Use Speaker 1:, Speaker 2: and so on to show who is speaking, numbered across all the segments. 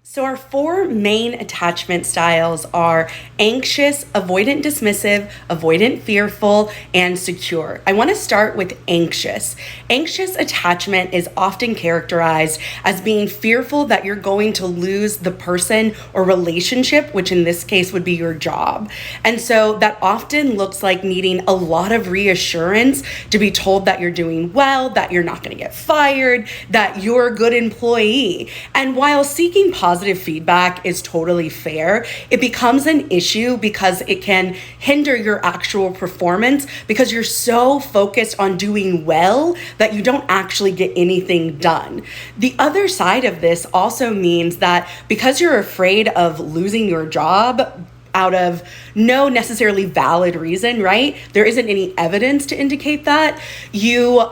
Speaker 1: So, our four main attachment styles are anxious, avoidant dismissive, avoidant fearful, and secure. I want to start with anxious. Anxious attachment is often characterized as being fearful that you're going to lose the person or relationship, which in this case would be your job. And so that often looks like needing a lot of reassurance to be told that you're doing well, that you're not going to get fired, that you're a good employee. And while seeking positive feedback is totally fair, it becomes an issue because it can hinder your actual performance because you're so focused on doing well that you don't actually get anything done. The other side of this also means that because you're afraid of losing your job, out of no necessarily valid reason, right? There isn't any evidence to indicate that. You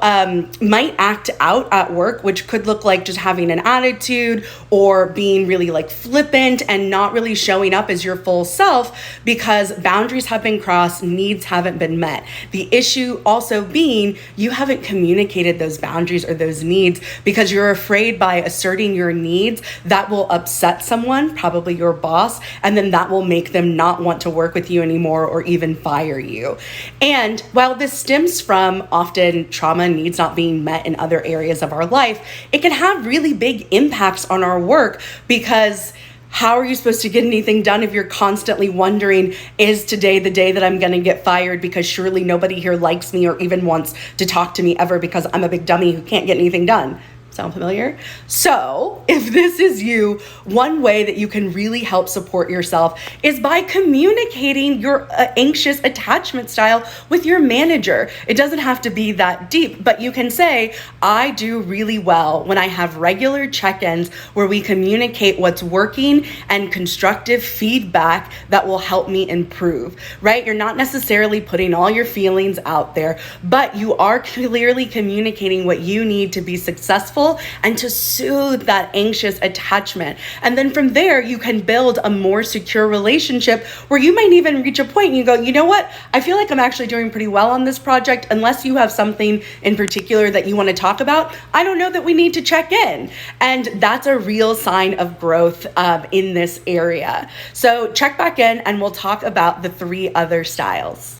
Speaker 1: might act out at work, which could look like just having an attitude or being really like flippant and not really showing up as your full self because boundaries have been crossed, needs haven't been met. The issue also being you haven't communicated those boundaries or those needs because you're afraid by asserting your needs that will upset someone, probably your boss, and then that will make them not want to work with you anymore or even fire you. And while this stems from often trauma and needs not being met in other areas of our life, it can have really big impacts on our work because how are you supposed to get anything done if you're constantly wondering, is today the day that I'm going to get fired because surely nobody here likes me or even wants to talk to me ever because I'm a big dummy who can't get anything done? Sound familiar? So if this is you, one way that you can really help support yourself is by communicating your anxious attachment style with your manager. It doesn't have to be that deep, but you can say, I do really well when I have regular check-ins where we communicate what's working and constructive feedback that will help me improve, right? You're not necessarily putting all your feelings out there, but you are clearly communicating what you need to be successful and to soothe that anxious attachment. And then from there, you can build a more secure relationship where you might even reach a point and you go, you know what? I feel like I'm actually doing pretty well on this project. Unless you have something in particular that you want to talk about, I don't know that we need to check in. And that's a real sign of growth in this area. So check back in and we'll talk about the three other styles.